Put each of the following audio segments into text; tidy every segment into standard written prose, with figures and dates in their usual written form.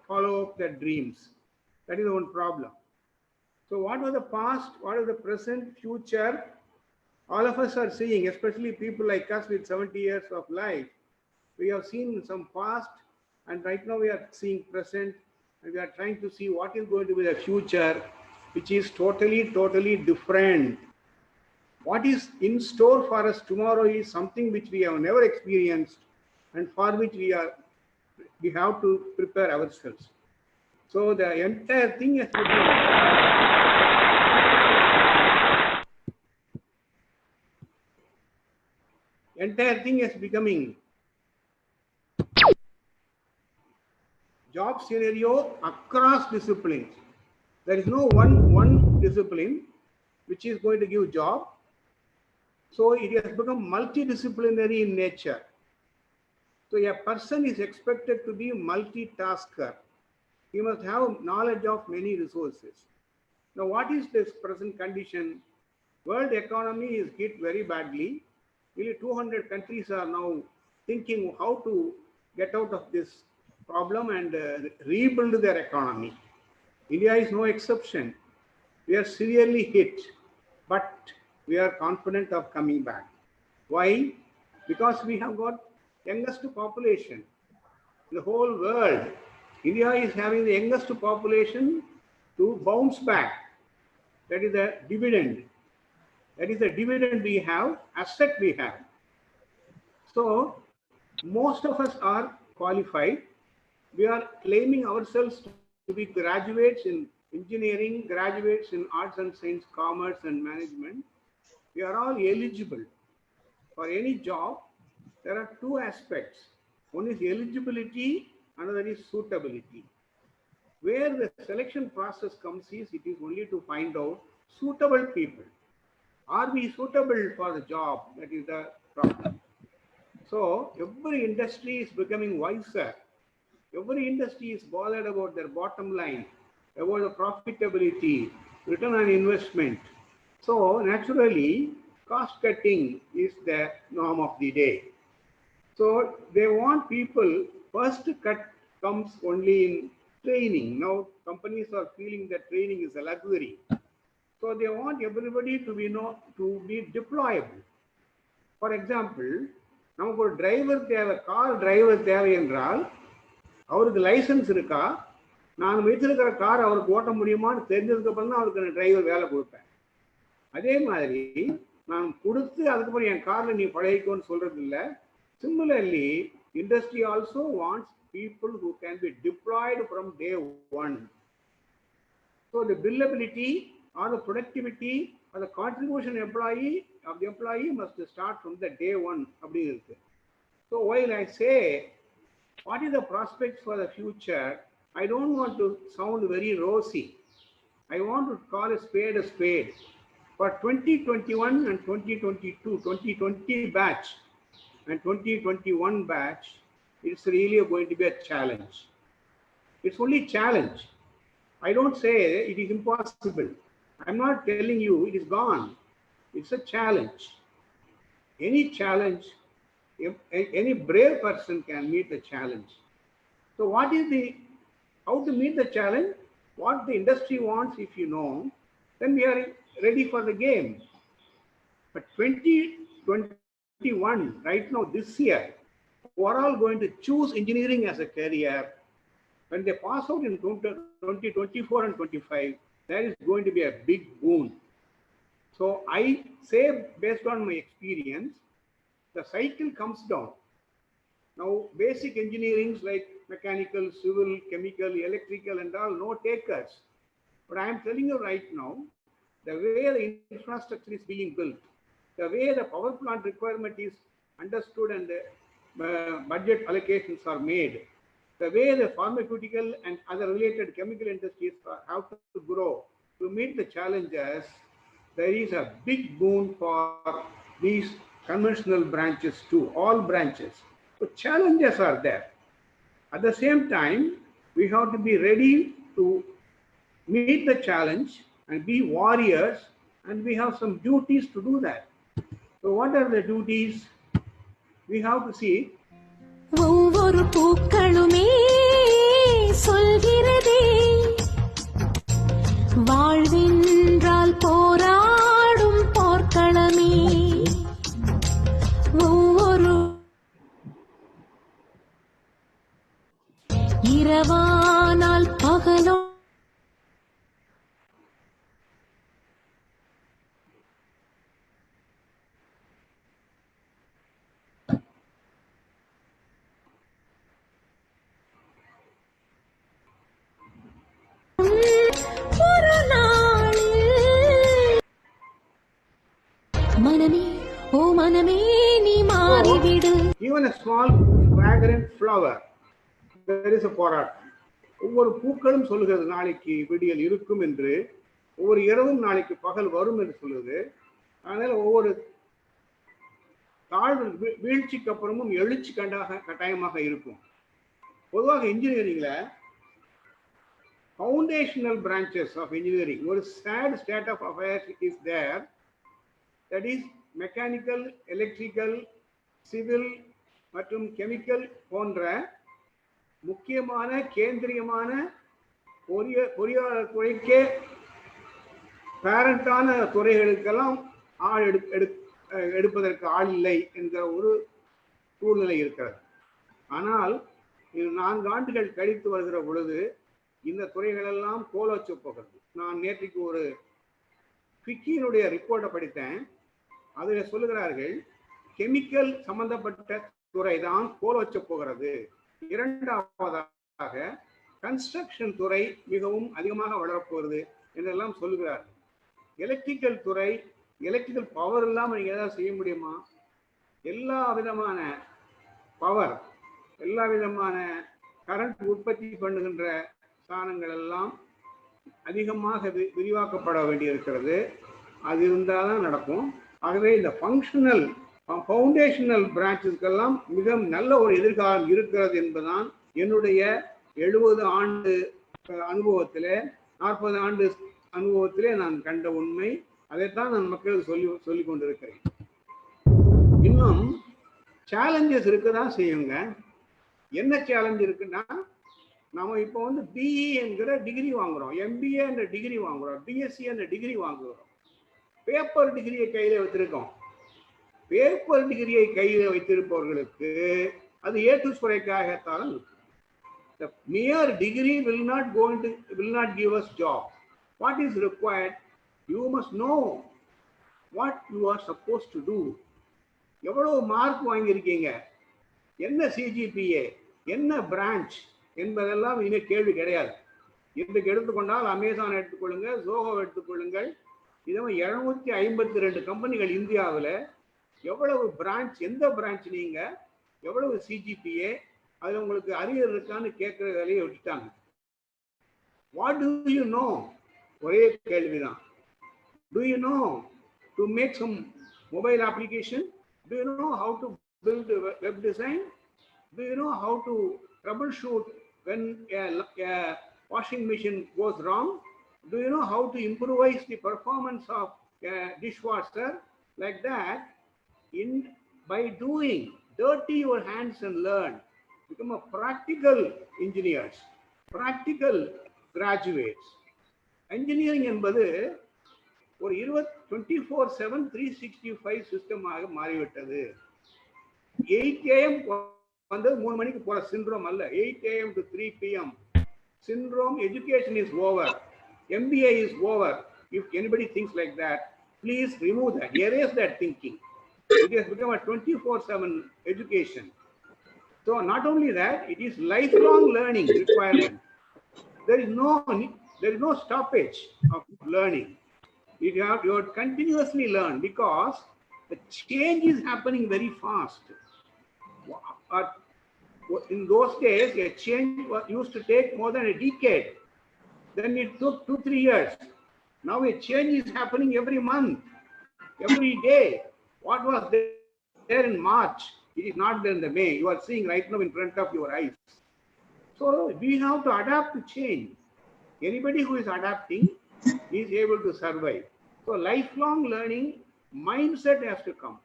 follow up their dreams. That is one problem. So what was the past, what is the present, future? All of us are seeing, especially people like us with 70 years of life. We have seen some past, and right now we are seeing present, and we are trying to see what is going to be the future, which is totally different. What is in store for us tomorrow is something which we have never experienced, and for which we have to prepare ourselves. So the entire thing has to be, entire thing is becoming job scenario across disciplines. There is no one discipline which is going to give job. So it has become multidisciplinary in nature. So a person is expected to be multitasker. He must have knowledge of many resources. Now, what is this present condition? World economy is hit very badly. Nearly 200 countries are now thinking how to get out of this problem and rebuild their economy. India is no exception. We are severely hit, but we are confident of coming back. Why? Because we have got youngest population in the whole world. India is having the youngest population to bounce back. That is a dividend. That is the dividend we have, asset we have. So most of us are qualified. We are claiming ourselves to be graduates in engineering, graduates in arts and science, commerce and management. We are all eligible for any job. There are two aspects. One is eligibility, another is suitability. Where the selection process comes is, it is only to find out suitable people. Are we suitable for the job? That is the problem. So every industry is becoming wiser. Every industry is bothered about their bottom line, about the profitability, return on investment. So naturally, cost cutting is the norm of the day. So they want people, first cut comes only in training. Now companies are feeling that training is a luxury. So they want everybody to be deployable. For example, நமக்கு ஒரு driver தேவை, car driver தேவை என்றால் அவருக்கு licence இருக்கா, நான் வைத்திருக்கிற car அவருக்கு ஓட்ட முடியுமான்னு தெரிஞ்சதுக்கு அப்புறம் தான் அவருக்கு நான் டிரைவர் வேலை கொடுப்பேன். அதே மாதிரி நான் கொடுத்து அதுக்கப்புறம் என் காரில் நீ பழகிக்கோன்னு சொல்றது இல்லை. Similarly, industry also wants people who can be deployed from day one. So the billability or the productivity or the contribution of the employee must start from the day one. So while I say what is the prospects for the future, I don't want to sound very rosy. I want to call a spade a spade. For 2021 and 2022, 2020 batch and 2021 batch, it's really going to be a challenge. It's only challenge. I don't say it is impossible. I'm not telling you it is gone. It's a challenge. Any challenge, any brave person can meet the challenge. So what is how to meet the challenge? What the industry wants, if you know, then we are ready for the game. But 2021, right now, this year, who are all going to choose engineering as a career, when they pass out in 2024 and 25, there is going to be a big boom. So I say, based on my experience, the cycle comes down. Now, basic engineerings like mechanical, civil, chemical, electrical, and all, no takers. But I am telling you right now, the way the infrastructure is being built, the way the power plant requirement is understood and the budget allocations are made, the way the pharmaceutical and other related chemical industries have to grow to meet the challenges, there is a big boon for these conventional branches too, all branches. So challenges are there. At the same time, we have to be ready to meet the challenge and be warriors, and we have some duties to do that. So what are the duties? We have to see. ஒவ்வொரு பூக்களுமே சொல் இரவானால் பகலோ ஒரு நாளில் மனமே ஓ மனமே நீ மாறிவிடு. Even a small fragrant flower, there is a போராட்டம். ஒவ்வொரு பூக்களும் சொல்லுகிறது நாளைக்கு விடியல் இருக்கும் என்று, ஒவ்வொரு இரவும் நாளைக்கு பகல் வரும் என்று சொல்லுது. அதனால ஒவ்வொரு தாழ்வு வீழ்ச்சிக்கு அப்புறமும் எழுச்சி கட்டாயமாக இருக்கும். பொதுவாக இன்ஜினியரிங்ல ஃபவுண்டேஷனல் பிரான்ச்சஸ் ஆஃப் இன்ஜினியரிங் ஒரு sad state of affairs is there. That is mechanical, electrical, civil மற்றும் கெமிக்கல் போன்ற முக்கியமான கேந்திரியமான பொறியாளர் துறைக்கே பேரண்டான துறைகளுக்கெல்லாம் ஆள் எடுப்பதற்கு ஆள் இல்லை என்கிற ஒரு சூழ்நிலை இருக்கிறது. ஆனால் இது 4 ஆண்டுகள் கழித்து வருகிற பொழுது இந்த துறைகளெல்லாம் கோலோச்ச போகிறது. நான் நேற்றுக்கு ஒரு ஃபிக்கியினுடைய ரிப்போர்ட்டை படித்தேன். அதில் சொல்லுகிறார்கள் கெமிக்கல் சம்பந்தப்பட்ட துறை தான் கோலோச்ச போகிறது. இரண்டாவதாக கன்ஸ்ட்ரக்ஷன் துறை மிகவும் அதிகமாக வளரப்போகிறது என்றெல்லாம் சொல்லுகிறார்கள். எலக்ட்ரிக்கல் துறை, எலக்ட்ரிக்கல் பவர் இல்லாமல் நீங்கள் ஏதாவது செய்ய முடியுமா? எல்லா விதமான பவர், எல்லா விதமான கரண்ட் உற்பத்தி பண்ணுகின்ற சாதனங்கள் எல்லாம் அதிகமாக விரிவாக்கப்பட வேண்டியிருக்கிறது. அது இருந்தால் தான் நடக்கும். ஆகவே இந்த ஃபவுண்டேஷனல் பிரான்ச்சஸ்க்கெல்லாம் மிக நல்ல ஒரு எதிர்காலம் இருக்கிறது என்பதுதான் என்னுடைய 70 ஆண்டு அனுபவத்திலே, 40 ஆண்டு அனுபவத்திலே நான் கண்ட உண்மை. அதைத்தான் நான் மக்களுக்கு சொல்லி கொண்டிருக்கிறேன். இன்னும் சேலஞ்சஸ் இருக்குதான் செய்யுங்க. என்ன சேலஞ்ச் இருக்குன்னா, நம்ம இப்போ பிஇ என்கிற டிகிரி வாங்குறோம், எம்பிஏ என்ற டிகிரி வாங்குறோம், பிஎஸ்சி என்ற டிகிரி வாங்குகிறோம். பேப்பர் டிகிரியை கையில் வைத்திருக்கோம். பேப்பர் டிகிரியை கையில் வைத்திருப்பவர்களுக்கு அது ஏட்டு சுரைக்காகத்தான் இருக்கும். The mere degree will not give us job. What is required? You must know what you are supposed to do. எவ்வளவு மார்க் வாங்கியிருக்கீங்க, என்ன சிஜிபிஏ, என்ன பிரான்ச் என்பதெல்லாம் இனி கேள்வி கிடையாது. இன்றைக்கு எடுத்துக்கொண்டால் அமேசான் எடுத்துக்கொள்ளுங்கள், ஜோஹோ எடுத்துக்கொள்ளுங்கள். இதே 752 கம்பெனிகள் இந்தியாவில். எவ்வளவு பிரான்ச், எந்த பிரான்ச் நீங்க, எவ்வளவு சிஜிபிஏ, அது உங்களுக்கு அரியர் இருக்கான்னு கேட்கிற வேலையை விட்டுட்டாங்க. What do you know? ஒரே கேள்விதான். Do you know to make some mobile application? Do you know how to build web design? Do you know how to troubleshoot when a washing machine goes wrong? Do you know how to improvise the performance of a dishwasher? Like that, by doing, dirty your hands and learn. Become a practical engineers, practical graduates. Engineering என்பது ஒரு 24/7 365 சிஸ்டமாக மாறிவிட்டது. 8 AM 3 மணிக்கு போற syndrome அல்ல. 8 AM to 3 PM syndrome. Education is over. MBA is over. If anybody thinks like that, please remove that, erase that thinking. It has become a 24/7 education. So not only that, it is lifelong learning requirement. There is no stoppage of learning. You have to continuously learn because the change is happening very fast. In those days, a change used to take more than a decade. Then it took 2-3 years. Now a change is happening every month, every day. What was there in March, it is not there in the May. You are seeing right now in front of your eyes. So we have to adapt to change. Anybody who is adapting is able to survive. So lifelong learning mindset has to come.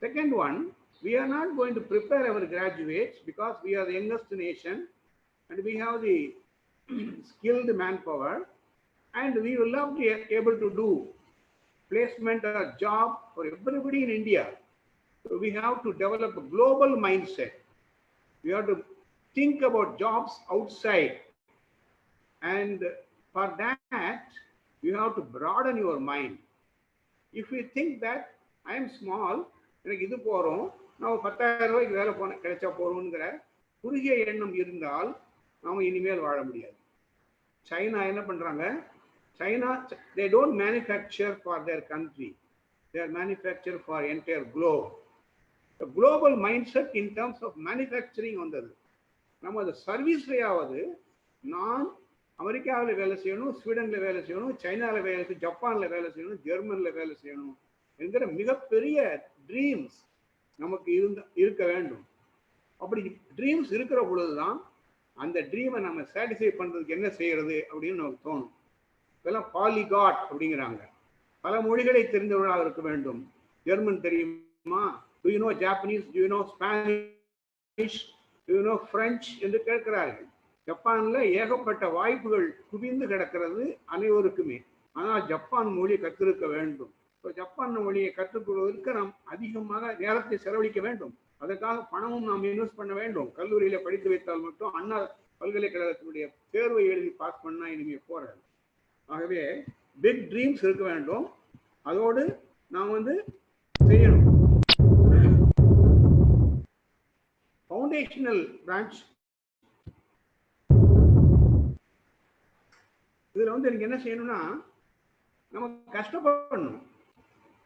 Second one, we are not going to prepare our graduates because we are the youngest nation and we have the skilled manpower, and we will not be able to do placement or job for everybody in India. So we have to develop a global mindset. We have to think about jobs outside. And for that, you have to broaden your mind. If you think that I am small, எனக்கு இது போகிறோம், நான் 10,000 ரூபாய்க்கு வேலை கிடைச்சா போகிறோங்கிற குறுகிய எண்ணம் இருந்தால் நாம் இனிமேல் வாழ முடியாது. சைனா என்ன பண்ணுறாங்க? China, they don't manufacture for their country. They are manufacture for entire globe. The global mindset in terms of manufacturing வந்தது. நம்ம அந்த சர்வீஸ்லையாவது நான் அமெரிக்காவில் வேலை செய்யணும், ஸ்வீடனில் வேலை செய்யணும், சைனாவில் வேலை செய்யணும், ஜப்பானில் வேலை செய்யணும், ஜெர்மனியில் வேலை செய்யணும் என்கிற மிகப்பெரிய ட்ரீம்ஸ் நமக்கு இருக்க வேண்டும். அப்படி ட்ரீம்ஸ் இருக்கிற பொழுது தான் அந்த ட்ரீமை நம்ம சாட்டிஸ்ஃபை பண்ணுறதுக்கு என்ன செய்யறது அப்படின்னு நமக்கு தோணும். இதெல்லாம் பாலிகாட் அப்படிங்கிறாங்க. பல மொழிகளை தெரிந்தவர்களாக இருக்க வேண்டும். ஜெர்மன் தெரியுமா? To you no Japanese? To you no Spanish? To you no French என்று கேட்கிறார்கள். ஜப்பானில் ஏகப்பட்ட வாய்ப்புகள் குவிந்து கிடக்கிறது அனைவருக்குமே. ஆனால் ஜப்பான் மொழியை கற்றிருக்க வேண்டும். இப்போ ஜப்பான் மொழியை கற்றுக்கொள்வதற்கு நாம் அதிகமாக நேரத்தை செலவழிக்க வேண்டும். அதற்காக பணமும் நாம் இன்வெஸ்ட் பண்ண வேண்டும். கல்லூரியில் படித்து வைத்தால் மட்டும் அண்ணா பல்கலைக்கழகத்தினுடைய தேர்வை எழுதி பாஸ் பண்ணால் இனிமேல் போறாது. ஆகவே பிக் ட்ரீம்ஸ் இருக்க வேண்டும். அதோடு நாம் செய்யணும். ஃபவுண்டேஷனல் பிரான்ச் இதில் எனக்கு என்ன செய்யணும்னா, நம்ம கஷ்டப்படணும்.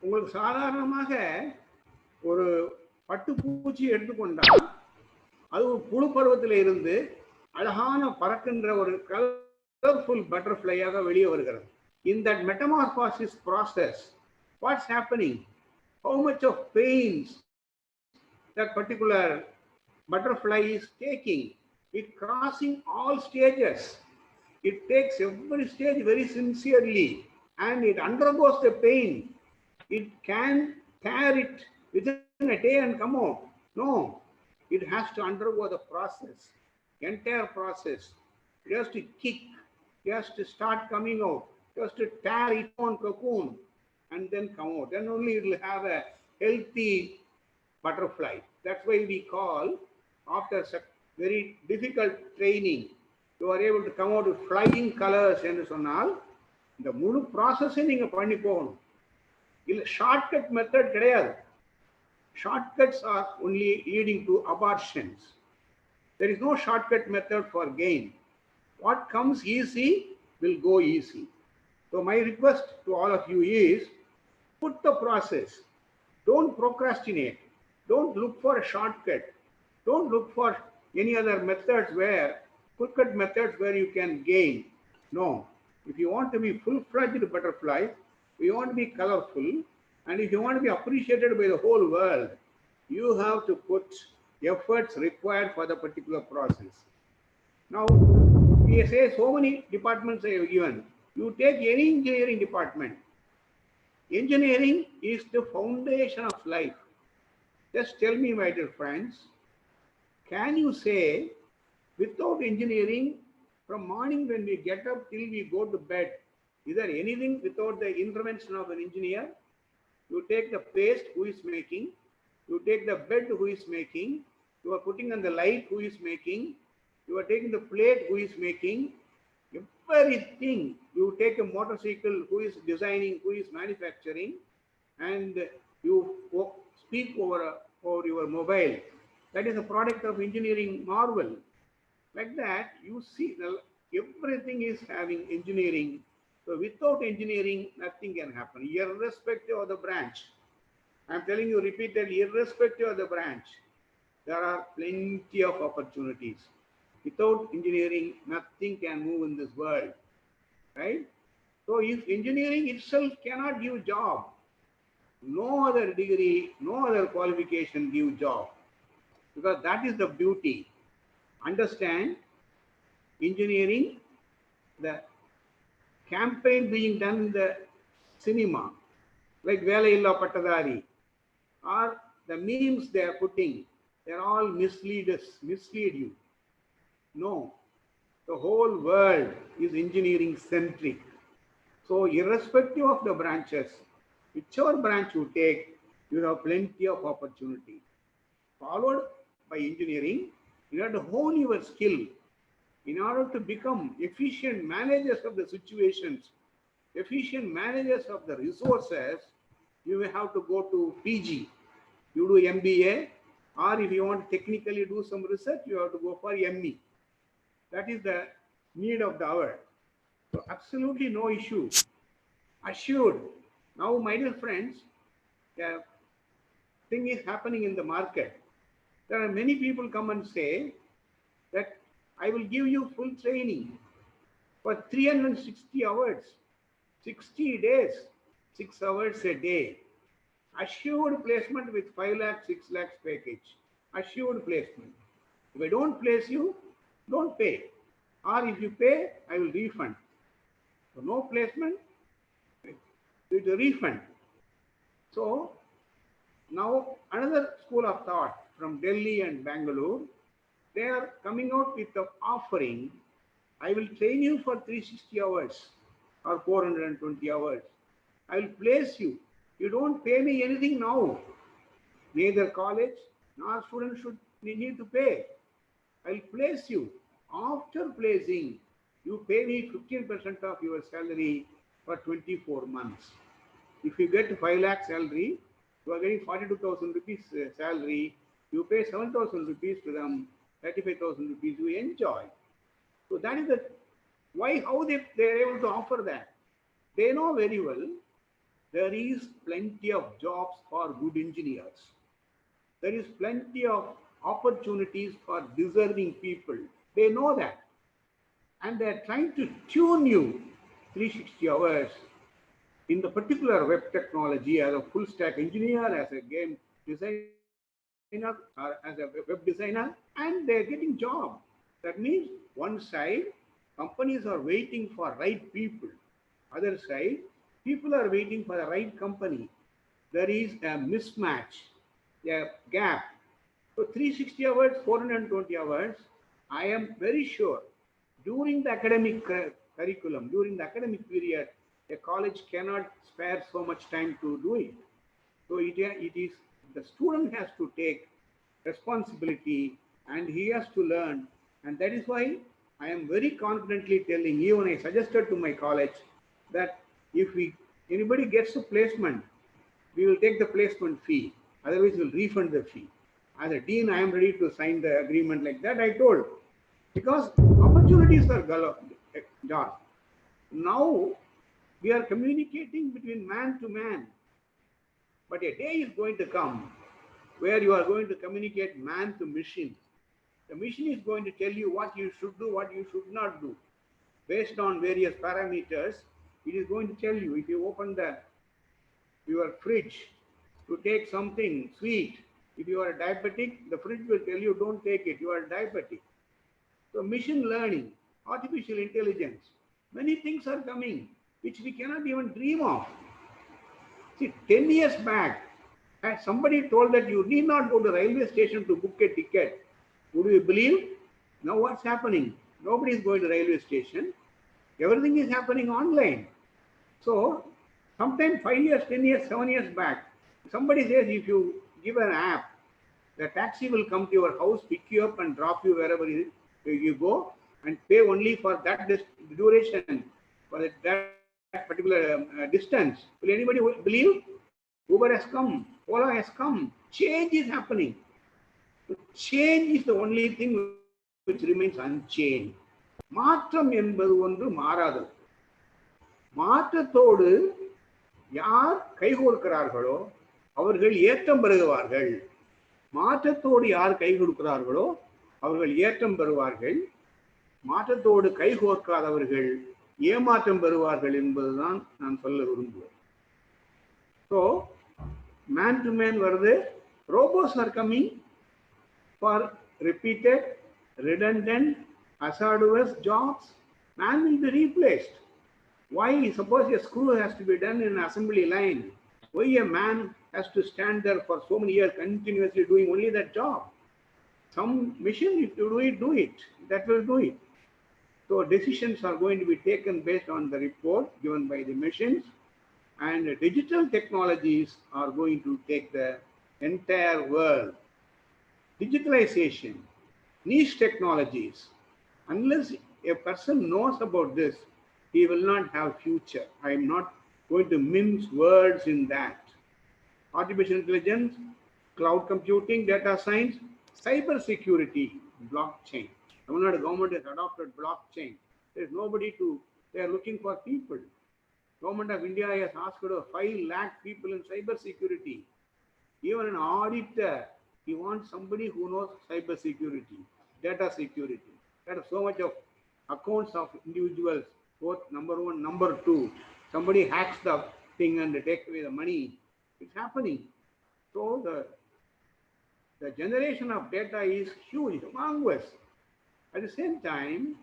உங்களுக்கு சாதாரணமாக ஒரு பட்டுப்பூச்சி எடுத்துக்கொண்டால் அது ஒரு புழு பருவத்தில் இருந்து அழகான பறக்கின்ற ஒரு கலர்ஃபுல் பட்டர்ஃப்ளையாக வெளியே வருகிறது. In that metamorphosis process, what's happening? How much of pains that particular butterfly is taking? It crossing all stages. It takes every stage very sincerely and it undergoes the pain. It can tear it within a day and come out. No, it has to undergo the process, entire process. It has to kick, it has to start coming out, it has to tear its own cocoon and then come out. Then only it will have a healthy butterfly. That's why we call, after very difficult training, you are able to come out with flying colors என்று சொன்னால் இந்த முழு ப்ராசஸை நீங்க பண்ணி போகணும். இல்ல shortcut method கிடையாது. Shortcuts are only leading to abortions. There is no shortcut method for gain. What comes easy will go easy. So my request to all of you is, put the process. Don't procrastinate. Don't look for a shortcut. Don't look for any other methods crooked methods where you can gain. No. If you want to be full-fledged butterfly, if you want to be colorful, and if you want to be appreciated by the whole world, you have to put efforts required for the particular process. Now, we say so many departments I have given. You take any engineering department. Engineering is the foundation of life. Just tell me, my dear friends, can you say, without engineering, from morning when we get up till we go to bed, is there anything without the intervention of an engineer? You take the paste, who is making? You take the bed, who is making? You are putting on the light, who is making? You are taking the plate, who is making? Everything. You take a motorcycle, who is designing, who is manufacturing, and you speak over your mobile. That is a product of engineering marvel. Like that, you see everything is having engineering. So without engineering, nothing can happen, irrespective of the branch. I am telling you repeatedly, irrespective of the branch, there are plenty of opportunities. Without engineering, nothing can move in this world, right? So if engineering itself cannot give job, no other degree, no other qualification give job, because that is the beauty. Understand, engineering, the campaign being done in the cinema, like Vela Illa Pattadari, or the memes they are putting, they are all mislead you. No, the whole world is engineering centric. So irrespective of the branches, whichever branch you take, you have plenty of opportunity. Followed by engineering, You have to hone your skill in order to become efficient managers of the situations, efficient managers of the resources. You will have to go to PG. You do MBA, or if you want to technically do some research, you have to go for ME. That is the need of the hour. So absolutely no issue. Assured. Now, my dear friends, the thing is happening in the market. There are many people come and say that I will give you full training for 360 hours, 60 days, 6 hours a day. Assured placement with 5 lakh, 6 lakhs package. Assured placement. If I don't place you, don't pay. Or if you pay, I will refund. So no placement, it's a refund. So now another school of thought from Delhi and Bangalore, they are coming out with the offering, I will train you for 360 hours or 420 hours. I will place you. You don't pay me anything now. Neither college nor students should need to pay. I'll place you. After placing, you pay me 15% of your salary for 24 months. If you get 5 lakh salary, you are getting 42,000 rupees salary. You pay 7,000 rupees to them, 35,000 rupees you enjoy. So that is the why, how they are able to offer that. They know very well there is plenty of jobs for good engineers. There is plenty of opportunities for deserving people. They know that. And they are trying to tune you 360 hours in the particular web technology as a full stack engineer, as a game designer, or as a web designer, and they're getting job. That means one side, companies are waiting for right people. Other side, people are waiting for the right company. There is a mismatch, a gap. So 360 hours, 420 hours, I am very sure during the academic curriculum, during the academic period, a college cannot spare so much time to do it. So it is the student has to take responsibility and he has to learn. And that is why I am very confidently telling, even I suggested to my college that if anybody gets a placement, we will take the placement fee. Otherwise, we'll refund the fee. As a dean, I am ready to sign the agreement like that, I told. Because opportunities are galore. Now, we are communicating between man to man. But a day is going to come where you are going to communicate man to machine. The machine is going to tell you what you should do, what you should not do. Based on various parameters, it is going to tell you. If you open your fridge to take something sweet, if you are a diabetic, the fridge will tell you don't take it, you are diabetic. So machine learning, artificial intelligence, many things are coming which we cannot even dream of. See, 10 years back, had somebody told that you need not go to the railway station to book a ticket, would you believe? Now what's happening? Nobody is going to the railway station. Everything is happening online. So, sometime 5 years, 10 years, 7 years back, somebody says if you give an app, the taxi will come to your house, pick you up and drop you wherever you go and pay only for that duration, for that particular distance. Will anybody believe? Uber has come, Ola has come. Change is happening. Change is the only thing which remains unchanged. மாற்றம் என்பது ஒன்று மாறாதது. மாற்றத்தோடு யார் கைகோர்க்கிறார்களோ அவர்கள் ஏற்றம் பெறுவார்கள். மாற்றத்தோடு யார் கை கொடுக்கிறார்களோ அவர்கள் ஏற்றம் பெறுவார்கள். மாற்றத்தோடு கைகோர்க்காதவர்கள் ஏமாற்றம் பெறுவார்கள் என்பதுதான் நான் சொல்ல விரும்புவேன். So, man to man வருது. Robots are coming for repeated, redundant, hazardous jobs. Man will be replaced. Why? Suppose a screw has to be done in an assembly line. Why a man has to stand there for so many years continuously doing only that job? Some machine, if you do it, that will do it. So decisions are going to be taken based on the report given by the machines, and digital technologies are going to take the entire world. Digitalization. niche technologies. Unless a person knows about this, he will not have future. I am not going to mince words in that. Artificial intelligence, cloud computing, data science, cyber security, blockchain. Tamil Nadu government has adopted blockchain. There is nobody to, they are looking for people. Government of India has asked for 5 lakh people in cyber security. Even an auditor, he wants somebody who knows cyber security, data security. There are so much of accounts of individuals, both number one, number two. Somebody hacks the thing and they take away the money. It's happening. So the generation of data is huge, humongous. At the same time,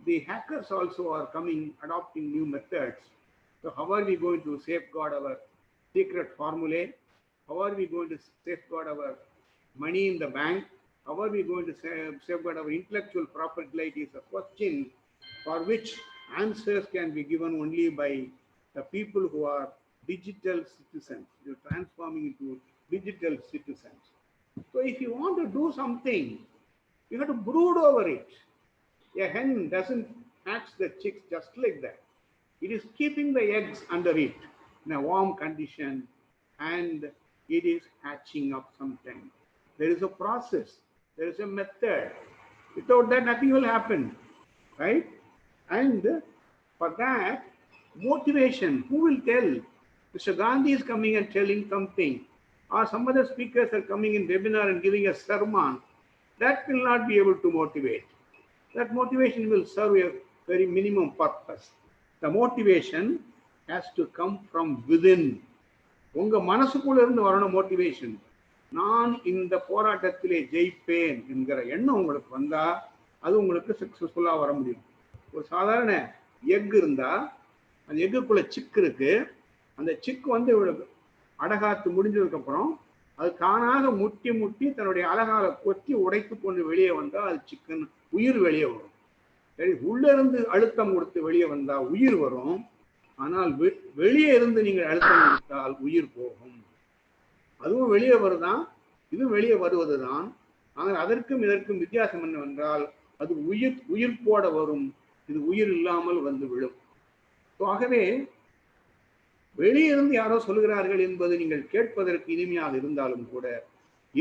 the hackers also are coming, adopting new methods. So how are we going to safeguard our secret formulae? How are we going to safeguard our money in the bank? How are we going to safeguard our intellectual property right is a question for which answers can be given only by the people who are digital citizens. You're transforming into digital citizens. So if you want to do something, you have to brood over it. A hen doesn't hatch the chicks just like that. It is keeping the eggs under it in a warm condition and it is hatching up sometime. There is a process, there is a method. Without that, nothing will happen, right? And for that, motivation, who will tell? Mr. Gandhi is coming and telling something, or some other speakers are coming in webinar and giving a sermon. That will not be able to motivate. That motivation will serve a very minimum purpose. The motivation has to come from within. உங்க மனசுக்குள்ள இருந்து வரணும் motivation. நான் இந்த போராட்டத்திலே ஜெயிப்பேன் என்கிற எண்ணம் உங்களுக்கு வந்தா அது உங்களுக்கு சக்சஸ்ஃபுல்லா வர முடியும். ஒரு சாதாரண எக் இருந்தா அந்த எக்குக்குள்ள சிக்கு இருக்கு. அந்த சிக்கு வந்து அடகாத்து முடிஞ்சதுக்கு அப்புறம் அது தானாக முட்டி முட்டி தன்னுடைய அலகால கொத்தி உடைத்து கொண்டு வெளியே வந்தா அது சிக்கன் உயிர் வெளியே வரும். சரி, உள்ள இருந்து அழுத்தம் கொடுத்து வெளியே வந்தா உயிர் வரும். ஆனால் வெளியே இருந்து நீங்கள் அழுத்தம் கொடுத்தால் உயிர் போகும். அதுவும் வெளியே வருதான், இதுவும் வெளியே வருவதுதான். ஆனால் அதற்கும் இதற்கும் வித்தியாசம் என்னவென்றால் அது உயிர் போட வரும், இது உயிர் இல்லாமல் வந்து விழும். ஆகவே வெளியே இருந்து யாரோ சொல்கிறார்கள் என்பது நீங்கள் கேட்பதற்கு இனிமையாக இருந்தாலும் கூட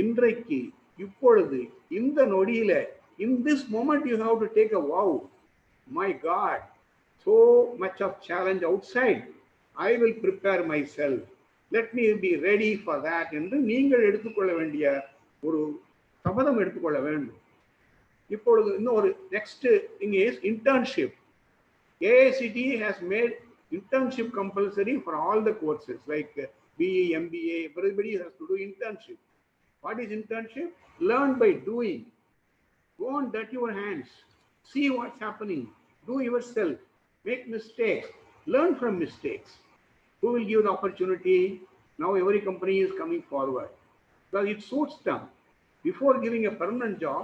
இன்றைக்கு இப்பொழுது இந்த நொடியில in this moment you have to take a vow. My God, so much of challenge outside. I will prepare myself. Let me be ready for that என்று நீங்கள் எடுத்துக்கொள்ள வேண்டிய ஒரு சபதம் எடுத்துக்கொள்ள வேண்டும். இப்பொழுது இன்னொரு next thing is internship. AICT has made internship compulsory for all the courses like BE, MBA. Everybody has to do internship. What is internship? Learn by doing. Go on, dirty your hands. See what's happening. Do yourself. Make mistakes. Learn from mistakes. Who will give the opportunity? Now every company is coming forward because it suits them. Before giving a permanent job,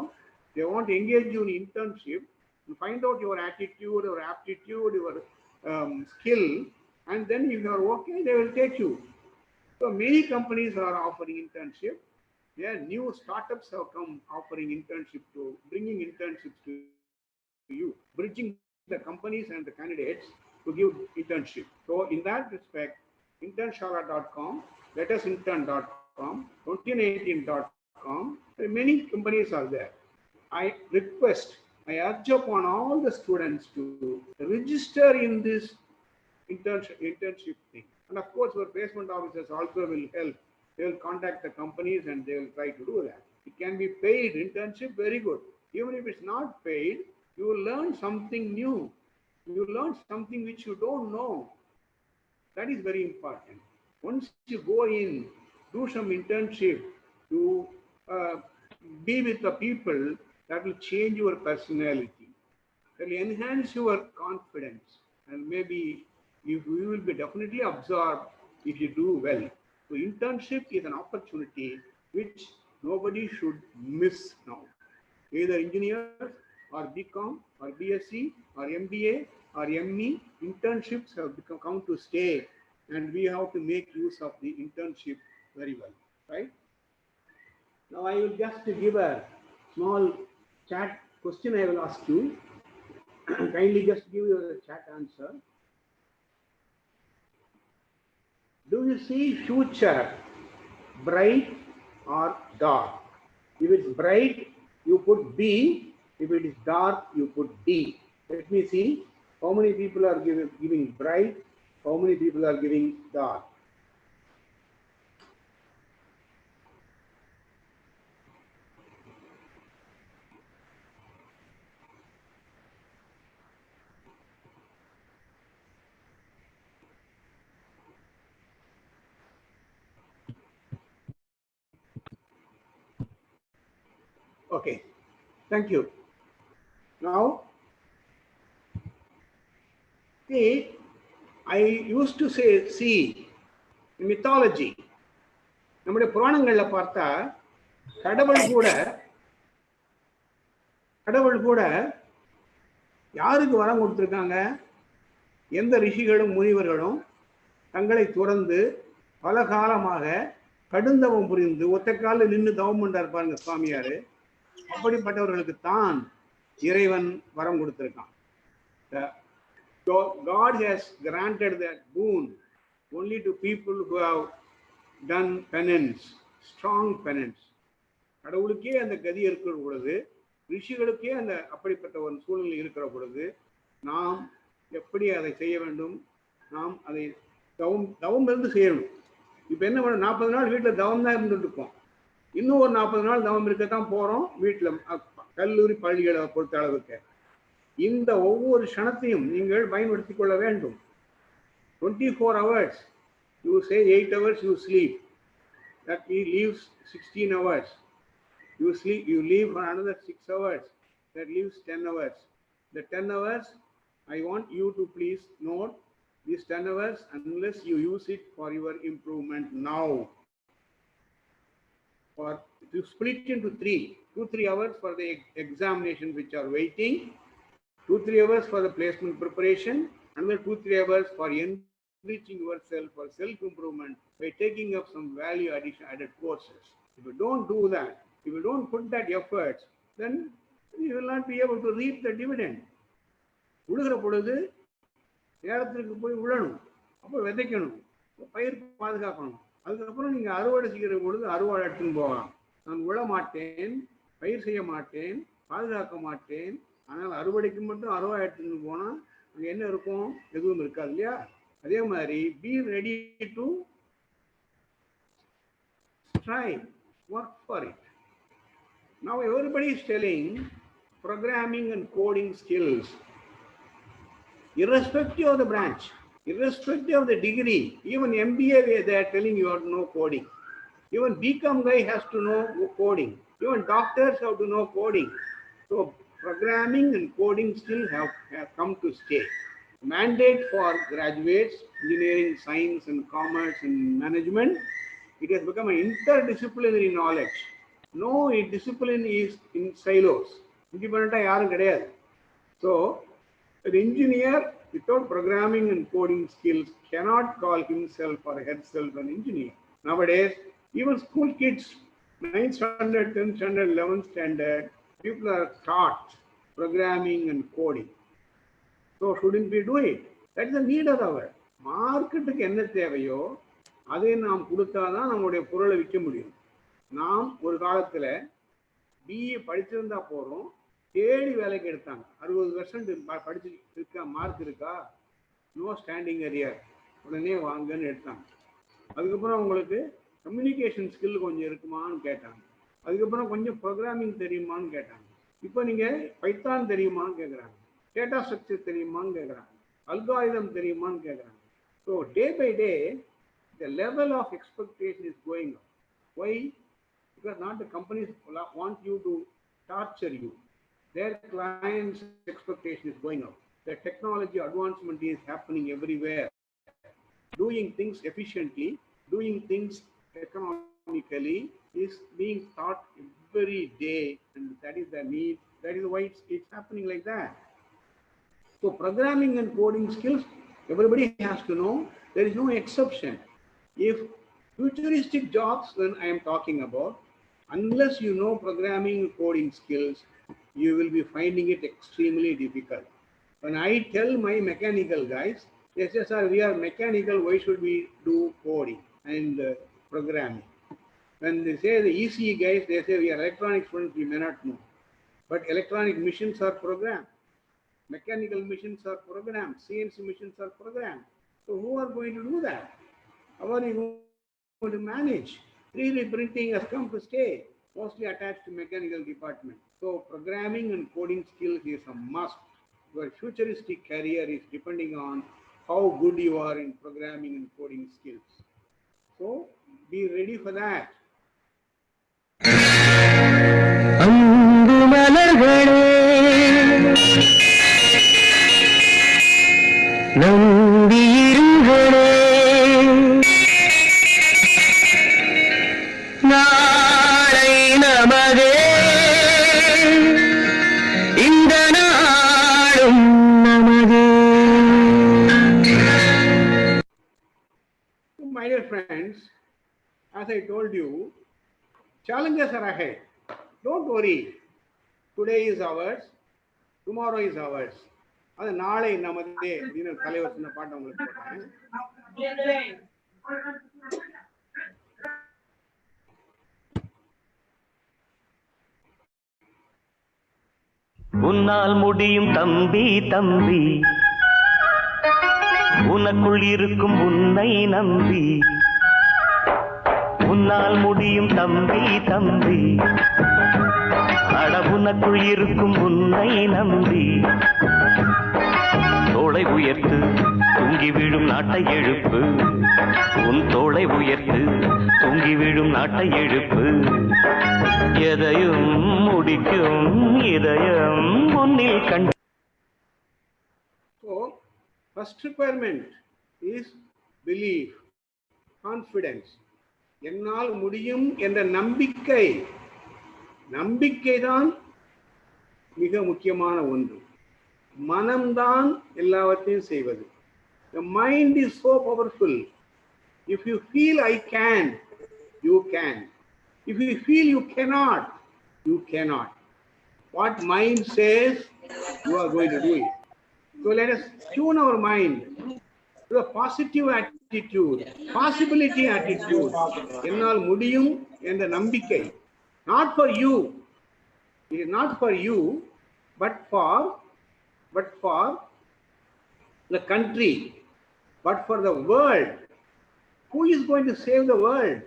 they want to engage you in internship to find out your attitude, your aptitude, your skill, and then if you are okay, they will take you. So many companies are offering internship. Yeah, new startups have come offering internship to bringing internships to you, bridging the companies and the candidates to give internship. So in that respect, internshala.com, letusintern.com, 2018.com, many companies are there. I urge upon all the students to register in this internship thing. And of course, our placement officers also will help. They will contact the companies and they will try to do that. It can be paid internship, very good. Even if it's not paid, you will learn something new. You will learn something which you don't know. That is very important. Once you go in, do some internship, to be with the people, that will change your personality. That will enhance your confidence. And maybe you will be definitely absorbed if you do well. So internship is an opportunity which nobody should miss now. Either engineers or BCom or BSc or MBA or ME, internships have come to stay and we have to make use of the internship very well, right? Now I will just give a small chat question I will ask you. Kindly just give your chat answer. Do you see future bright or dark? If it's bright, you put B. If it is dark, you put D. Let me see how many people are giving bright, how many people are giving dark. Okay, thank you. Now, see, I used to say, see, in mythology, நம்முடைய புராணங்கள்ல பார்த்தா கடவுள் கூட யாருக்கு வரம் கொடுத்திருக்காங்க? எந்த ரிஷிகளும் முனிவர்களும் தங்களை துறந்து பல காலமாக கடுந்தவம் புரிந்து ஒத்த காலில் நின்று தவம் பண்றாரு பாருங்க சுவாமியாரு. அப்படிப்பட்டவர்களுக்கு தான் இறைவன் வரம் கொடுத்திருக்கான். God has granted that boon only to people who have done penance, strong penance. கடவுளுக்கே அந்த கதி இருக்கிற பொழுது, ரிஷிகளுக்கே அந்த அப்படிப்பட்ட ஒரு சூழ்நிலை இருக்கிற பொழுது, நாம் எப்படி அதை செய்ய வேண்டும்? நாம் அதை தவம் இருந்து செய்யணும். இப்போ என்ன பண்ண 40 நாள் வீட்டில் தவம் தான் இருந்துட்டு இருக்கோம். இன்னும் ஒரு 40 நாள் தவம் இருக்கத்தான் போறோம் வீட்டில், கல்லூரி பள்ளிகளை பொறுத்த அளவுக்கு. இந்த ஒவ்வொரு க்ஷணத்தையும் நீங்கள் பயன்படுத்திக் கொள்ள வேண்டும். 24 hours, you say 8 hours you sleep, that leaves 16 hours. You sleep, you leave for another 6 hours, that leaves 10 hours. The 10 hours, I want you to please note these 10 hours unless you use it for your improvement now. For to split into 2-3 hours for the examinations which are waiting, 2-3 hours for the placement preparation, another 2-3 hours for enriching yourself for self-improvement by taking up some value added courses. If you don't do that, if you don't put that effort, then you will not be able to reap the dividend. உழுகிற பொழுது நேரத்திற்கு போய் உழணும், அப்போ விதைக்கணும், பயிர் பாதுகாக்கணும். அதுக்கப்புறம் நீங்கள் அறுவடை செய்கிற பொழுது அறுவடை எடுத்துன்னு போகலாம். நான் உழ மாட்டேன், பயிர் செய்ய மாட்டேன், பாதுகாக்க மாட்டேன், ஆனால் அறுவடைக்கு மட்டும் அறுவடை எடுத்துன்னு போனால் அங்கே என்ன இருக்கும்? எதுவும் இருக்காது இல்லையா? அதே மாதிரி be ready to strive, work for it. Now everybody is telling programming and coding skills. Irrespective of the branch, irrespective of the degree, even MBA they are telling you have to know coding. Even BCom guy has to know coding. Even doctors have to know coding. So programming and coding still have come to stay. Mandate for graduates, engineering, science and commerce and management, it has become an interdisciplinary knowledge. No discipline is in silos. Independent யாரும் கிடையாது. So an engineer without programming and coding skills cannot call himself or herself an engineer. Nowadays, even school kids, 9th standard, 10th standard, 11th standard, people are taught programming and coding. So shouldn't we do it? That is the need of our மார்க்கெட்டுக்கு என்ன தேவையோ அதை நாம் கொடுத்தாதான் நம்முடைய பொருளை விற்க முடியும். நாம் ஒரு காலத்தில் பிஏ படிச்சிருந்தா போகிறோம், தேடி வேலைக்கு எடுத்தாங்க. 60% படிச்சு இருக்கா, மார்க் இருக்கா, நோ ஸ்டாண்டிங் ஏரியா, உடனே வாங்கன்னு எடுத்தாங்க. அதுக்கப்புறம் உங்களுக்கு கம்யூனிகேஷன் ஸ்கில் கொஞ்சம் இருக்குமான்னு கேட்டாங்க. அதுக்கப்புறம் கொஞ்சம் ப்ரோக்ராமிங் தெரியுமான்னு கேட்டாங்க. இப்போ நீங்கள் பைத்தான் தெரியுமான்னு கேட்குறாங்க, டேட்டா ஸ்ட்ரக்சர் தெரியுமான்னு கேட்குறாங்க, அல்காரிதம் தெரியுமான்னு கேட்குறாங்க. So day by day the level of expectation is going up. Why? Because not the companies want you to torture you. Their clients' expectation is going up. The technology advancement is happening everywhere. Doing things efficiently, doing things economically is being taught every day, and that is the need. That is why it's happening like that. So programming and coding skills, everybody has to know. There is no exception. If futuristic jobs, when I am talking about, unless you know programming and coding skills, you will be finding it extremely difficult. When I tell my mechanical guys, they say, sir, we are mechanical, why should we do coding and programming? When they say the ECE guys, they say we are electronic students, we may not know. But electronic machines are programmed. Mechanical machines are programmed. CNC machines are programmed. So who are going to do that? How are you going to manage? 3D printing has come to stay, mostly attached to mechanical department. So programming and coding skills is a must. Your futuristic career is depending on how good you are in programming and coding skills. So be ready for that. அன்பு மலர்களே நம்பியிருங்களே நாளை நமதே இந்த நாளும் நமதே. My dear friends, as I told you, challenges are ahead. Don't worry. Today is ours. Tomorrow is ours. அது நாளை நமதே அப்படின்னு தலைவர் சொன்ன பாட்டு உங்களுக்கு போட்டேன். உன்னால் முடியும் தம்பி தம்பி, உனக்குள் இருக்கும் உன்னை நம்பி. உன்னால் முடியும் தம்பி தம்பி, அட உனக்குள் இருக்கும் உன்னை நம்பி. தோளை உயர்த்து தூங்கி விழும் நாட்டை எழுப்பு, உன் தோளை உயர்த்து தூங்கி விழும் நாட்டை எழுப்பு. எதையும் முடிக்கும் இதயம் உன்னில் கண்டு. So, first requirement is belief, confidence. என்னால் முடியும் என்ற நம்பிக்கை. நம்பிக்கைதான் மிக முக்கியமான ஒன்று. மனம்தான் எல்லாவற்றையும் செய்வது. The mind is so powerful. If you feel I can, you can. If you feel you cannot, you cannot. What mind says, you are going to do it. So let us tune our mind to a positive attitude, possibility attitude. என்னால் முடியும் என்ற நம்பிக்கை. Not for you. It is not for you, but for the country, but for the world. Who is going to save the world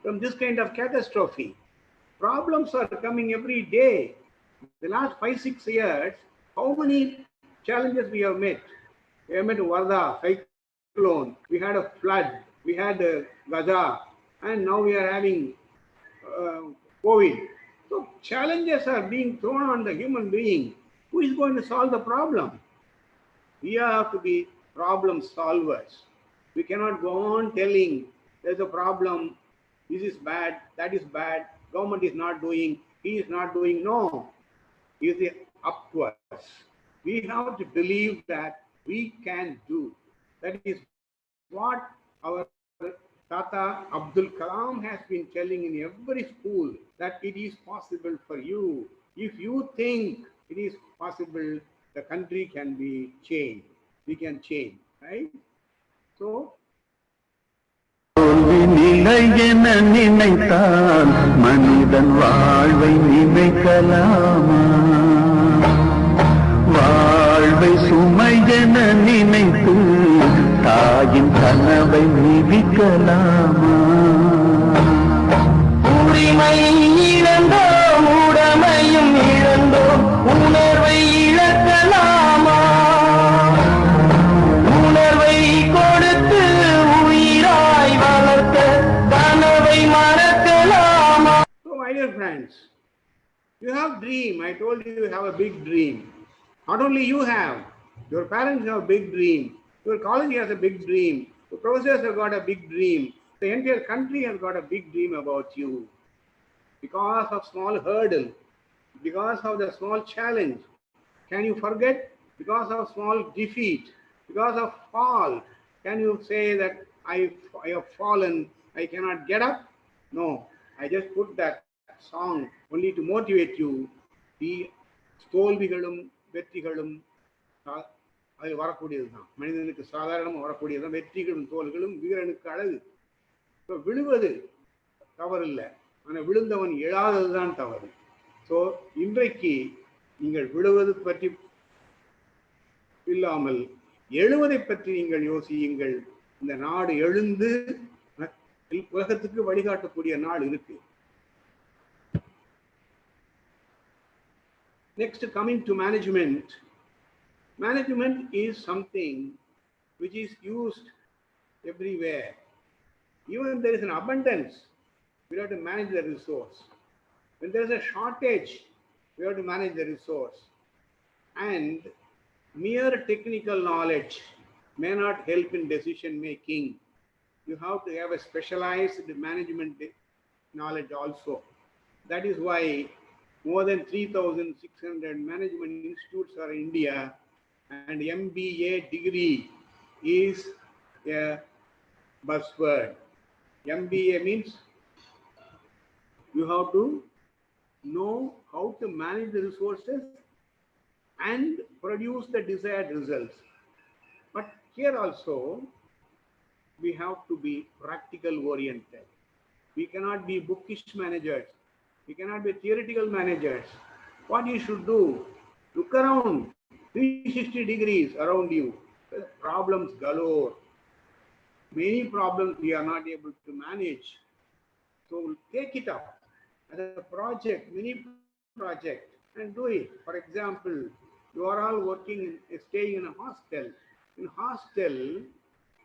from this kind of catastrophe? Problems are coming every day. The last 5-6 years, how many challenges we have met? We have met Varda, cyclone, we had a flood, we had Gaza, and now we are having COVID. So challenges are being thrown on the human being. Who is going to solve the problem? We have to be problem solvers. We cannot go on telling there's a problem, this is bad, that is bad, government is not doing, he is not doing. No, it is up to us. We have to believe that we can do. That is what our Tata Abdul Kalam has been telling in every school, that it is possible for you. If you think it is possible, the country can be changed. We can change, right? So, நிலையென நினைத்தான் மனிதன் வாழ்வை நினைக்கலாமா? வாழ்வை சுமையென நினைத்து தாயின் கனவை மிதிக்கலாமா? உரிமை இழந்தோ உடமையும் இழந்தோ உணர்வை இழக்கலாமா? உணர்வை கொடுத்து உயிராய் வளர்த்த கனவை மறக்கலாமா? so my dear friends, you have dream. I told you you have a big dream. Not only you have, your parents have a big dream. Your college has a big dream. The professors have got a big dream. The entire country has got a big dream about you. Because of small hurdle, because of the small challenge, can you forget? Because of small defeat, because of fall, can you say that I have fallen, I cannot get up? No, I just put that song only to motivate you. Be தோல்விகளும் வெற்றிகளும் அது வரக்கூடியதுதான். மனிதனுக்கு சாதாரணமாக வரக்கூடியதுதான். வெற்றிகளும் தோல்விகளும் வீரனுக்கு அழகு. இப்போ விழுவது தவறில்லை, ஆனால் விழுந்தவன் எழாததுதான் தவறு. ஸோ இன்றைக்கு நீங்கள் விழுவது பற்றி இல்லாமல் எழுவதை பற்றி நீங்கள் யோசியுங்கள். இந்த நாடு எழுந்து உலகத்துக்கு வழிகாட்டக்கூடிய நாள் இருக்கு. Next, coming to management. Management is something which is used everywhere. Even there is an abundance, we have to manage the resource. When there is a shortage, we have to manage the resource. And mere technical knowledge may not help in decision making. You have to have a specialized management knowledge also. That is why more than 3,600 management institutes are in India, and MBA degree is a buzzword. MBA means you have to know how to manage the resources and produce the desired results. But here also, we have to be practical oriented. We cannot be bookish managers. We cannot be theoretical managers. What you should do, look around, 360 degrees around you. There's problems galore. Many problems we are not able to manage. So take it up as a project, mini project, and do it. For example, you are all working, staying in a hostel. In hostel,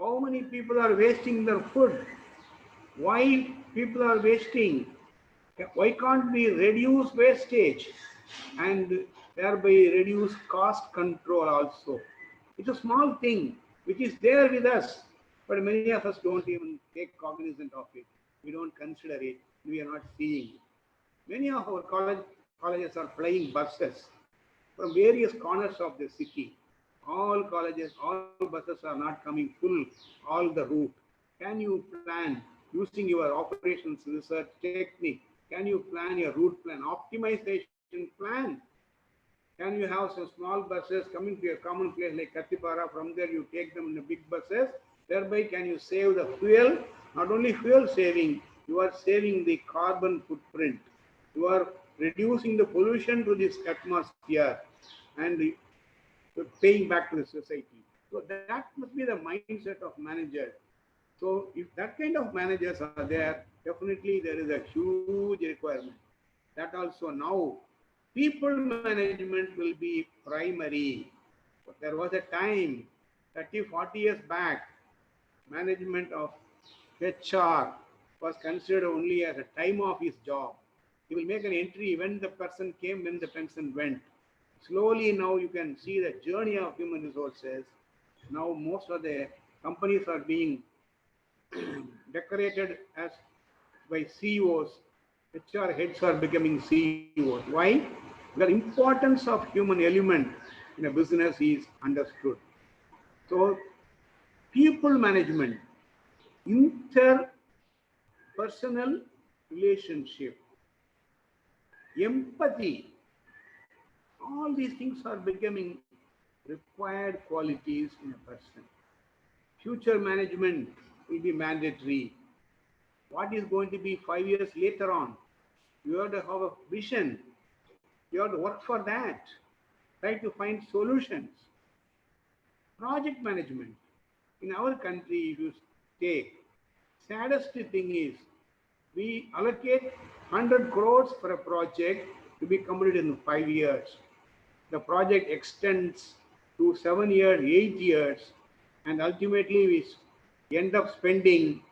how many people are wasting their food? Why people are wasting? Why can't we reduce wastage and thereby reduce cost control also? It's a small thing which is there with us, but many of us don't even take cognizance of it. We don't consider it. We are not seeing it. Many of our colleges are flying buses from various corners of the city. All colleges, all buses are not coming full, all the route. Can you plan using your operations research technique? Can you plan your route plan, optimization plan? Can you have some small buses coming to a common place like Kattipara? From there you take them in the big buses. Thereby can you save the fuel? Not only fuel saving, you are saving the carbon footprint. You are reducing the pollution to this atmosphere and paying back to the society. So that must be the mindset of managers. So if that kind of managers are there, definitely there is a huge requirement. That also now, people management will be primary. But there was a time, 30, 40 years back, management of HR was considered only as a time of his job. He will make an entry when the person came, when the person went. Slowly now you can see the journey of human resources. Now most of the companies are being decorated as by CEOs. HR heads are becoming CEOs. Why? The importance of human element in a business is understood. So people management, interpersonal relationship, empathy, all these things are becoming required qualities in a person. Future management will be mandatory. What is going to be 5 years later on? You have to have a vision. You have to work for that. Try to find solutions. Project management. In our country, if you take, saddest thing is, we allocate 100 crores for a project to be completed in 5 years. The project extends to 7 years, 8 years, and ultimately we end up spending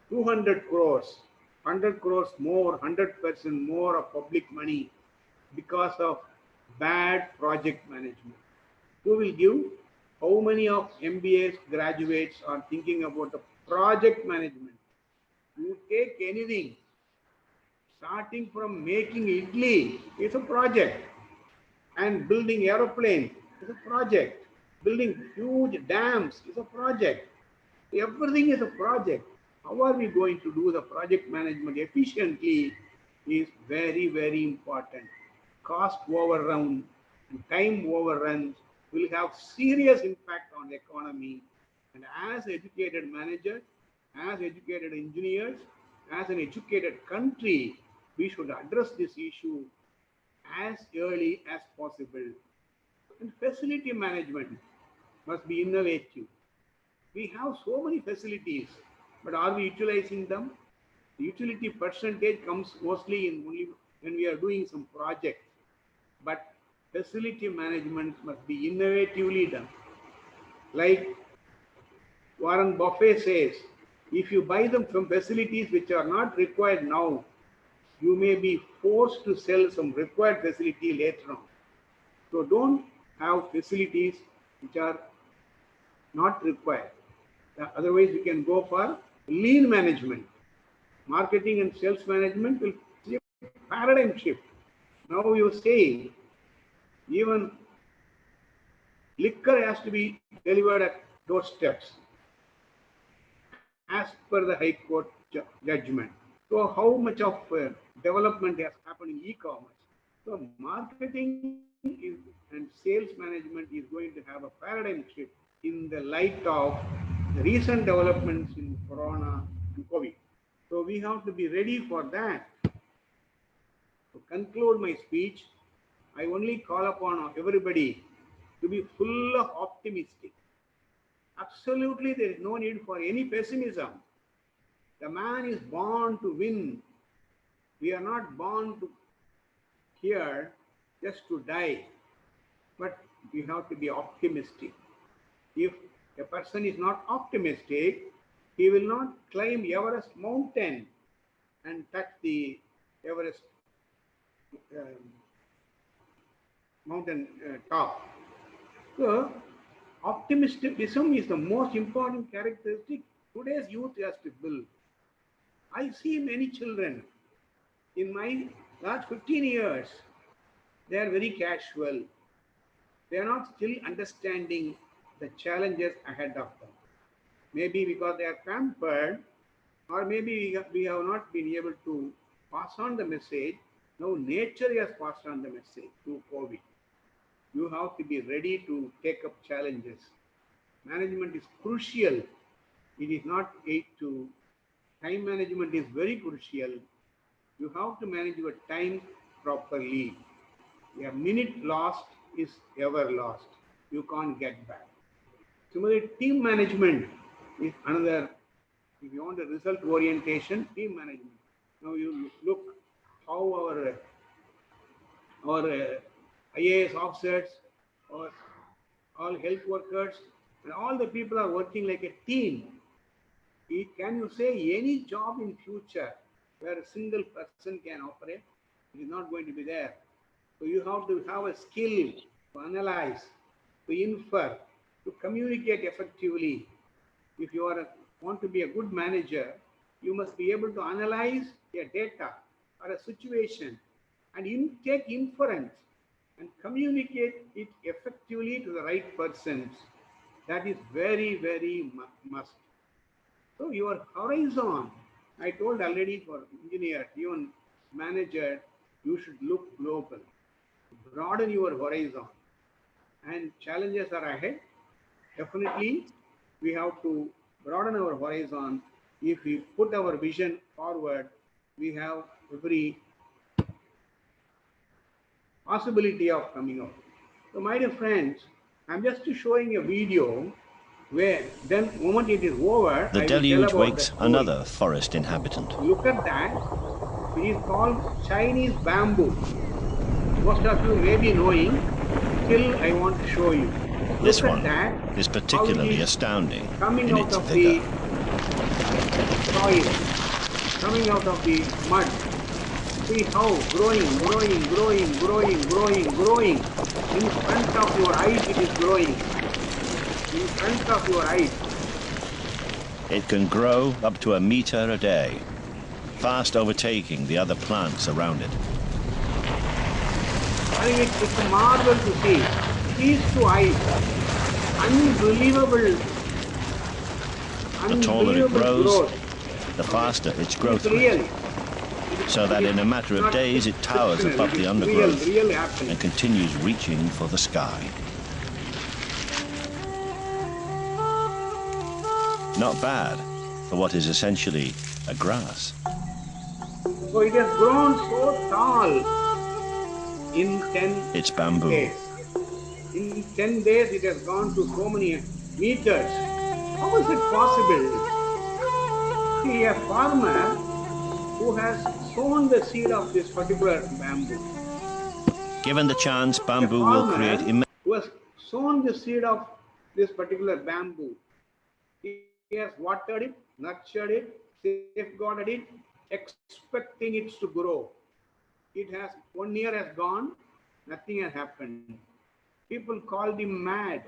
200 crores, 100 crores more, 100% more of public money because of bad project management. Who will give? How many of MBA graduates are thinking about the project management? You take anything, starting from making idli, it's a project. And building aeroplane is a project. Building huge dams is a project. Everything is a project. How are we going to do the project management efficiently is very, very important. Cost overrun and time overruns will have serious impact on the economy. And as educated managers, as educated engineers, as an educated country, we should address this issue as early as possible. And facility management must be innovative. We have so many facilities, but are we utilizing them? The utility percentage comes mostly in only when we are doing some project, but facility management must be innovatively done. Like Warren Buffett says, if you buy them from facilities which are not required now, you may be forced to sell some required facility later on. So don't have facilities which are not required. Otherwise, you can go for lean management. Marketing and sales management will see a paradigm shift. Now you say even liquor has to be delivered at doorsteps as per the High Court judgment. So how much of development has happened in e-commerce? So marketing and sales management is going to have a paradigm shift in the light of the recent developments in Corona and COVID. So we have to be ready for that. To conclude my speech, I only call upon everybody to be full of optimistic. Absolutely, there is no need for any pessimism. The man is born to win. We are not born to here just to die, but we have to be optimistic. If a person is not optimistic, he will not climb Everest mountain and touch the Everest mountain top. So, optimism is the most important characteristic today's youth has to build. I see many children in my last 15 years, they are very casual. They are not still understanding the challenges ahead of them. Maybe because they are pampered, or maybe we have not been able to pass on the message. Now nature has passed on the message through COVID. You have to be ready to take up challenges. Management is crucial. It is not 8 to time management is very crucial. You have to manage your time properly. A minute lost is ever lost. You can't get back. Similarly, team management is another. If you want a result orientation, team management. Now you look how our IAS officers or all health workers and all the people are working like a team. Can you say any job in future where a single person can operate? It is not going to be there. So you have to have a skill to analyze, to infer, to communicate effectively. If you want to be a good manager, you must be able to analyze a data or a situation and take inference and communicate it effectively to the right persons. That is very, very must. So your horizon, I told already for engineer, even manager, you should look global. Broaden your horizon. And challenges are ahead. Definitely, we have to broaden our horizon. If we put our vision forward, we have every possibility of coming out. So my dear friends, I'm just showing a video where then the moment it is over, The deluge wakes another forest inhabitant. Look at that. It is called Chinese bamboo. Most of you may be knowing, still I want to show you. This Look one at that, is particularly how it is astounding coming in out its of vigor. the soil, coming out of the mud. See how growing. In front of your eyes it is growing. In front of your eyes. It can grow up to 1 meter a day, fast overtaking the other plants around it. I mean, it's a marvel to see. These two eyes, unbelievable The taller it grows, growth. the faster its It's growth real. rate. so that in a matter of days it towers above the undergrowth Real happening. and continues reaching for the sky. Not bad for what is essentially a grass. So it has grown so tall in 10 It's bamboo. days. In 10 days, it has gone to so many meters. How is it possible? See, a farmer who has sown the seed of this particular bamboo, Given the chance, a bamboo will farmer create who has sown the seed of this particular bamboo, he has watered it, nurtured it, safeguarded it, expecting it to grow. It has 1 year has gone, nothing has happened. People called him mad.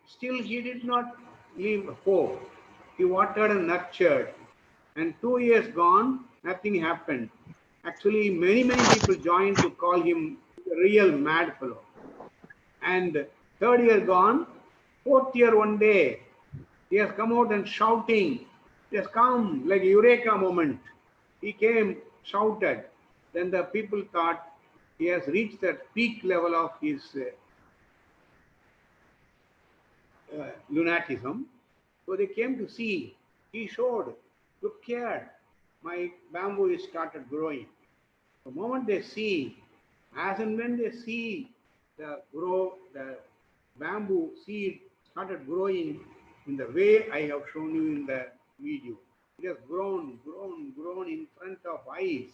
Still, he did not leave hope. He watered and nurtured. And 2 years gone, nothing happened. Actually, many people joined to call him a real mad fellow. And third year gone, fourth year one day, he has come out and shouting. He has come like a eureka moment. He came, shouted. Then the people thought he has reached that peak level of his lunatism. So they came to see. He showed, look here, my bamboo is started growing. The moment they see, as and when they see the bamboo seed started growing in the way I have shown you in the video. It has grown in front of eyes.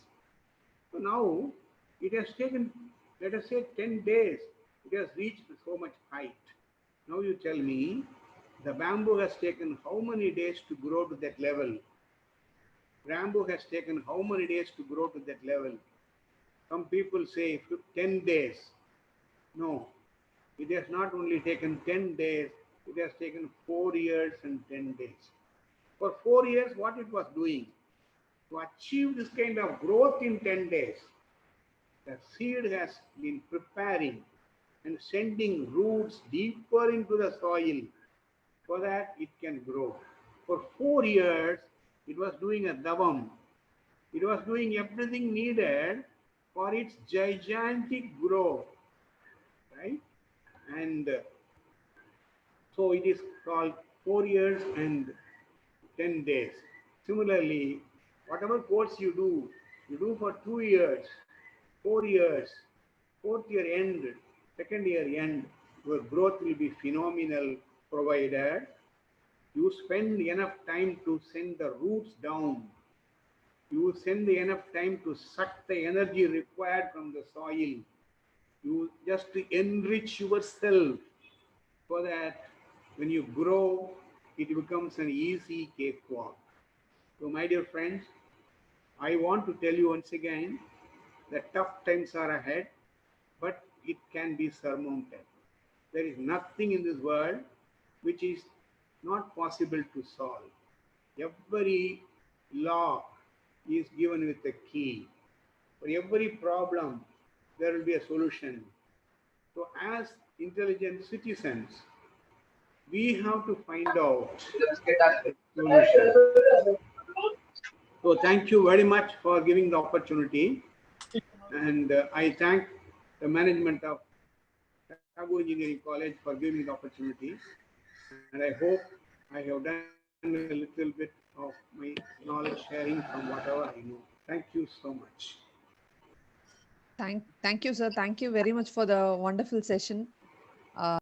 So now it has taken, let us say 10 days, it has reached so much height. Now you tell me, the bamboo has taken how many days to grow to that level? Bamboo has taken how many days to grow to that level? Some people say 10 days. No, it has not only taken 10 days, it has taken 4 years and 10 days. For 4 years, what it was doing? To achieve this kind of growth in 10 days, the seed has been preparing and sending roots deeper into the soil so that it can grow. For 4 years, it was doing a davam. It was doing everything needed for its gigantic growth, right? And so it is called 4 years and 10 days. Similarly, whatever course you do for 2 years, 4 years, fourth year end, second year end, your growth will be phenomenal, provided you spend enough time to send the roots down. You send enough time to suck the energy required from the soil. You just to enrich yourself so that when you grow, it becomes an easy cakewalk. So my dear friends, I want to tell you once again that tough times are ahead, but it can be surmounted. There is nothing in this world which is not possible to solve. Every law is given with a key. For every problem, there will be a solution. So as intelligent citizens, we have to find out the solution. So thank you very much for giving the opportunity. And I thank the management of Tagore Engineering College for giving me the opportunity. And I hope I have done a little bit of my knowledge sharing from whatever I know. Thank you so much. Thank you, sir. Thank you very much for the wonderful session.